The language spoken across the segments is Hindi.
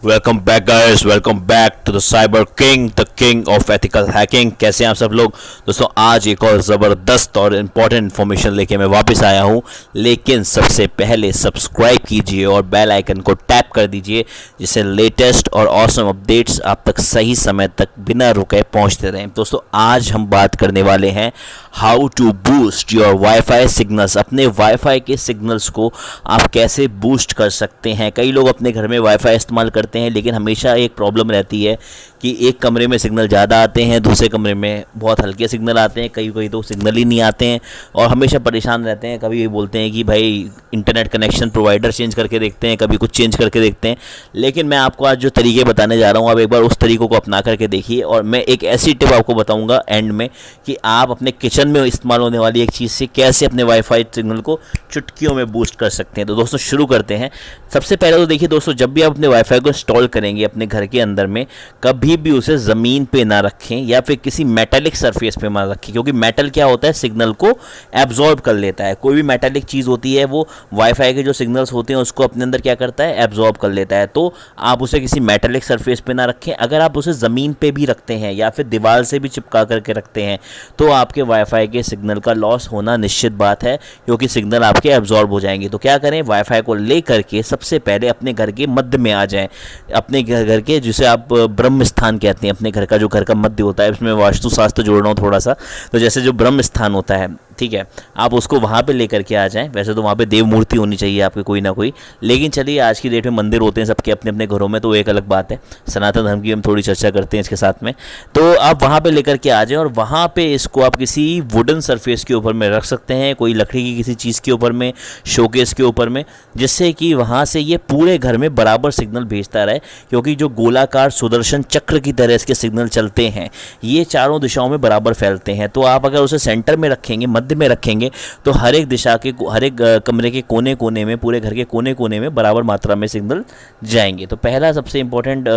Welcome back guys, welcome back to the cyber king, the king of ethical hacking. कैसे हैं आप सब लोग? दोस्तों आज एक और ज़बरदस्त और इम्पॉर्टेंट इन्फॉर्मेशन लेके मैं वापस आया हूं। लेकिन सबसे पहले सब्सक्राइब कीजिए और बेल आइकन को टैप कर दीजिए, जिससे लेटेस्ट और ऑसम अपडेट्स आप तक सही समय तक बिना रुके पहुंचते रहें। दोस्तों आज हम बात करने वाले हैं how to boost your wifi signals. अपने वाईफाई के सिग्नल्स को आप कैसे बूस्ट कर सकते हैं। कई लोग अपने घर में वाईफाई इस्तेमाल करते हैं, लेकिन हमेशा एक प्रॉब्लम रहती है कि एक कमरे में सिग्नल ज़्यादा आते हैं, दूसरे कमरे में बहुत हल्के सिग्नल आते हैं, कई कई तो सिग्नल ही नहीं आते हैं और हमेशा परेशान रहते हैं। कभी बोलते हैं कि भाई इंटरनेट कनेक्शन प्रोवाइडर चेंज करके देखते हैं, कभी कुछ चेंज करके देखते हैं। लेकिन मैं आपको आज जो तरीके बताने जा रहा हूँ, आप एक बार उस तरीक़ों को अपना करके देखिए। और मैं एक ऐसी टिप आपको बताऊँगा एंड में कि आप अपने किचन में इस्तेमाल होने वाली एक चीज़ से कैसे अपने वाईफाई सिग्नल को चुटकियों में बूस्ट कर सकते हैं। तो दोस्तों शुरू करते हैं। सबसे पहले तो देखिए दोस्तों, जब भी आप अपने वाईफाई को इंस्टॉल करेंगे अपने घर के अंदर में, कभी भी उसे ज़मीन पे ना रखें या फिर किसी मेटालिक सरफेस पे ना रखें, क्योंकि मेटल क्या होता है, सिग्नल को एब्जॉर्ब कर लेता है। कोई भी मेटालिक चीज़ होती है वो वाईफाई के जो सिग्नल्स होते हैं उसको अपने अंदर क्या करता है, एब्जॉर्ब कर लेता है। तो आप उसे किसी मेटालिक सरफेस पे ना रखें। अगर आप उसे ज़मीन पे भी रखते हैं या फिर दीवार से भी चिपका करके रखते हैं तो आपके वाईफाई के सिग्नल का लॉस होना निश्चित बात है, क्योंकि सिग्नल आपके एब्जॉर्ब हो जाएंगे। तो क्या करें, वाईफाई को ले करके सबसे पहले अपने घर के मध्य में आ जाएं। अपने घर के, जिसे आप ब्रह्म स्थान कहते हैं, अपने घर का जो घर का मध्य होता है, इसमें वास्तुशास्त्र जोड़ रहा हूँ थोड़ा सा, तो जैसे जो ब्रह्म स्थान होता है, ठीक है, आप उसको वहाँ पे लेकर के आ जाएं। वैसे तो वहाँ पे देव मूर्ति होनी चाहिए आपके कोई ना कोई, लेकिन चलिए आज की डेट में मंदिर होते हैं सबके अपने अपने घरों में, तो एक अलग बात है। सनातन धर्म की हम थोड़ी चर्चा करते हैं इसके साथ में। तो आप वहाँ पे लेकर के आ जाएं और वहाँ पे इसको आप किसी वुडन सरफेस के ऊपर में रख सकते हैं, कोई लकड़ी की किसी चीज़ के ऊपर में, शोकेस के ऊपर में, जिससे कि वहाँ से ये पूरे घर में बराबर सिग्नल भेजता रहे। क्योंकि जो गोलाकार सुदर्शन चक्र की तरह इसके सिग्नल चलते हैं, ये चारों दिशाओं में बराबर फैलते हैं। तो आप अगर उसे सेंटर में रखेंगे, मध्य में रखेंगे, तो हर एक दिशा के, हर एक कमरे के कोने कोने में, पूरे घर के कोने कोने में बराबर मात्रा में सिग्नल जाएंगे। तो पहला सबसे इंपॉर्टेंट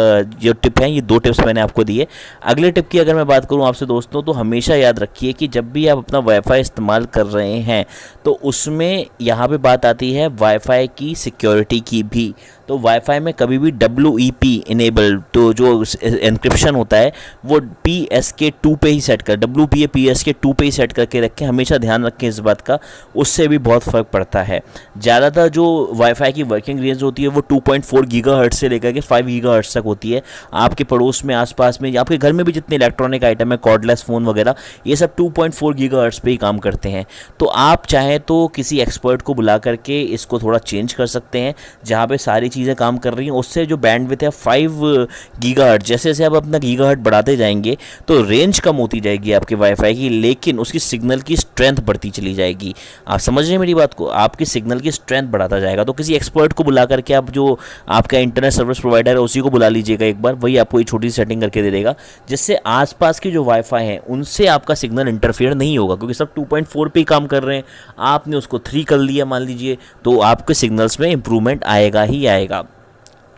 जो टिप है, ये दो टिप्स मैंने आपको दिए। अगले टिप की अगर मैं बात करूं आपसे दोस्तों, तो हमेशा याद रखिए कि जब भी आप अपना वाईफाई इस्तेमाल कर रहे हैं तो उसमें यहाँ पे बात आती है वाईफाई की सिक्योरिटी की भी। तो वाईफाई में कभी भी WEP इनेबल, तो जो एन्क्रिप्शन होता है वो PSK2 पे ही सेट कर, WPA PSK2 पे ही सेट करके रखें। हमेशा ध्यान रखें इस बात का, उससे भी बहुत फ़र्क पड़ता है। ज़्यादातर जो वाईफाई की वर्किंग रेंज होती है वो 2.4 गीगाहर्ट्ज़ से लेकर के 5 गीगाहर्ट्ज़ तक होती है। आपके पड़ोस में, आसपास में, आपके घर में भी जितने इलेक्ट्रॉनिक आइटम है, कॉर्डलेस फ़ोन वगैरह, ये सब 2.4 गीगाहर्ट्ज़ पे ही काम करते हैं। तो आप चाहें तो किसी एक्सपर्ट को बुला करके इसको थोड़ा चेंज कर सकते हैं, जहाँ पे सारी चीज़ें काम कर रही हैं। उससे जो बैंडविड्थ है 5 गीगाहर्ट्ज़, जैसे जैसे आप अपना गीगाहर्ट्ज़ बढ़ाते जाएंगे तो रेंज कम होती जाएगी आपके वाईफाई की, लेकिन उसकी सिग्नल की स्ट्रेंथ बढ़ती चली जाएगी। आप समझ रहे हैं मेरी बात को? आपकी सिग्नल की स्ट्रेंथ बढ़ाता जाएगा। तो किसी एक्सपर्ट को बुला करके, आप जो आपका इंटरनेट सर्विस प्रोवाइडर है उसी को बुला लीजिएगा एक बार, वही आपको एक छोटी सी सेटिंग करके दे देगा, जिससे आसपास के जो वाईफाई हैं उनसे आपका सिग्नल इंटरफेयर नहीं होगा, क्योंकि सब 2.4 पे ही काम कर रहे हैं। आपने उसको 3 कर लिया मान लीजिए, तो आपके सिग्नल्स में इंप्रूवमेंट आएगा ही आएगा।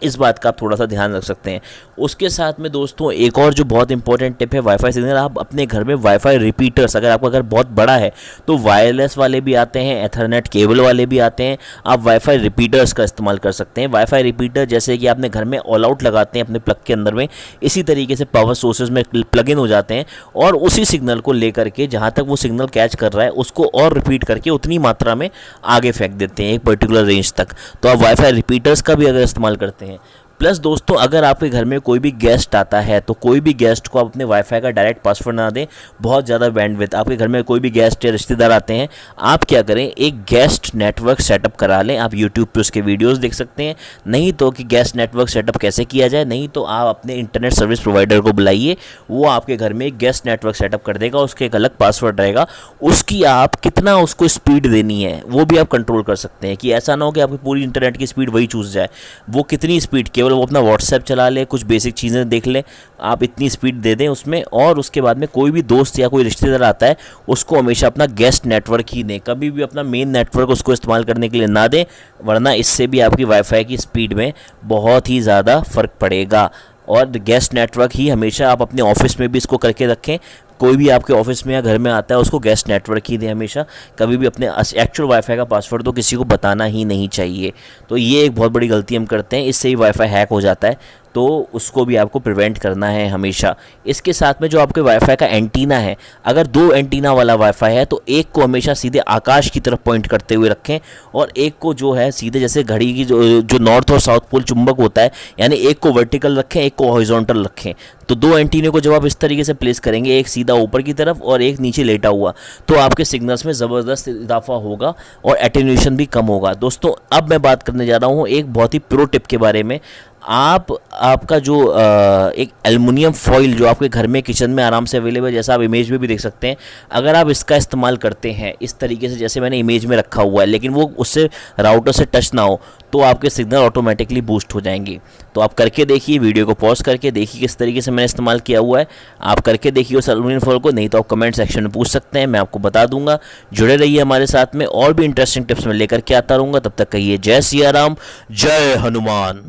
इस बात का आप थोड़ा सा ध्यान रख सकते हैं। उसके साथ में दोस्तों एक और जो बहुत इंपॉर्टेंट टिप है वाईफाई सिग्नल, आप अपने घर में वाईफाई रिपीटर्स, अगर आपका घर बहुत बड़ा है तो वायरलेस वाले भी आते हैं, एथरनेट केबल वाले भी आते हैं, आप वाईफाई रिपीटर्स का इस्तेमाल कर सकते हैं। वाईफाई रिपीटर जैसे कि आपने घर में ऑल आउट लगाते हैं अपने प्लग के अंदर में, इसी तरीके से पावर सोर्सेज में प्लग इन हो जाते हैं और उसी सिग्नल को लेकर के जहाँ तक वो सिग्नल कैच कर रहा है उसको और रिपीट करके उतनी मात्रा में आगे फेंक देते हैं एक पर्टिकुलर रेंज तक। तो आप वाईफाई रिपीटर्स का भी अगर इस्तेमाल करते हैं। प्लस दोस्तों, अगर आपके घर में कोई भी गेस्ट आता है तो कोई भी गेस्ट को आप अपने वाईफाई का डायरेक्ट पासवर्ड ना दें। बहुत ज़्यादा बैंडविड्थ, आपके घर में कोई भी गेस्ट या रिश्तेदार आते हैं, आप क्या करें, एक गेस्ट नेटवर्क सेटअप करा लें। आप यूट्यूब पे उसके वीडियोस देख सकते हैं। नहीं तो कि गेस्ट नेटवर्क सेटअप कैसे किया जाए, नहीं तो आप अपने इंटरनेट सर्विस प्रोवाइडर को बुलाइए, वो आपके घर में एक गेस्ट नेटवर्क सेटअप कर देगा। उसके एक अलग पासवर्ड रहेगा, उसकी आप कितना उसको स्पीड देनी है वो भी आप कंट्रोल कर सकते हैं, कि ऐसा ना हो कि आपकी पूरी इंटरनेट की स्पीड वही चूज़ जाए। वो कितनी स्पीड, केवल वो अपना व्हाट्सएप चला ले, कुछ बेसिक चीज़ें देख ले, आप इतनी स्पीड दे दें उसमें। और उसके बाद में कोई भी दोस्त या कोई रिश्तेदार आता है उसको हमेशा अपना गेस्ट नेटवर्क ही दें, कभी भी अपना मेन नेटवर्क उसको इस्तेमाल करने के लिए ना दें, वरना इससे भी आपकी वाईफाई की स्पीड में बहुत ही ज़्यादा फ़र्क पड़ेगा। और गेस्ट नेटवर्क ही हमेशा आप अपने ऑफिस में भी इसको करके रखें। कोई भी आपके ऑफिस में या घर में आता है उसको गेस्ट नेटवर्क ही दें हमेशा, कभी भी अपने एक्चुअल वाईफाई का पासवर्ड तो किसी को बताना ही नहीं चाहिए। तो ये एक बहुत बड़ी गलती हम करते हैं, इससे ही वाईफाई हैक हो जाता है, तो उसको भी आपको प्रिवेंट करना है हमेशा। इसके साथ में जो आपके वाईफाई का एंटीना है, अगर 2 एंटीना वाला वाईफाई है तो एक को हमेशा सीधे आकाश की तरफ पॉइंट करते हुए रखें और एक को जो है सीधे जैसे घड़ी की जो नॉर्थ और साउथ पोल चुंबक होता है, यानी एक को वर्टिकल रखें एक को हॉरिजॉन्टल रखें। तो 2 एंटीने को जब आप इस तरीके से प्लेस करेंगे, एक सीधा ऊपर की तरफ और एक नीचे लेटा हुआ, तो आपके सिग्नल्स में ज़बरदस्त इजाफा होगा और एटेन्यूएशन भी कम होगा। दोस्तों अब मैं बात करने जा रहा हूँ एक बहुत ही प्रो टिप के बारे में। आपका जो एक एल्युमिनियम फॉइल जो आपके घर में किचन में आराम से अवेलेबल है, जैसा आप इमेज में भी देख सकते हैं, अगर आप इसका इस्तेमाल करते हैं इस तरीके से जैसे मैंने इमेज में रखा हुआ है, लेकिन वो उससे राउटर से टच ना हो, तो आपके सिग्नल ऑटोमेटिकली बूस्ट हो जाएंगे। तो आप करके देखिए, वीडियो को पॉज करके देखिए किस तरीके से मैंने इस्तेमाल किया हुआ है। आप करके देखिए उस एल्युमिनियम फॉइल को, नहीं तो आप कमेंट सेक्शन में पूछ सकते हैं, मैं आपको बता दूंगा। जुड़े रहिए हमारे साथ में, और भी इंटरेस्टिंग टिप्स मैं लेकर के आता रहूँगा। तब तक कहिए जय सिया राम, जय हनुमान।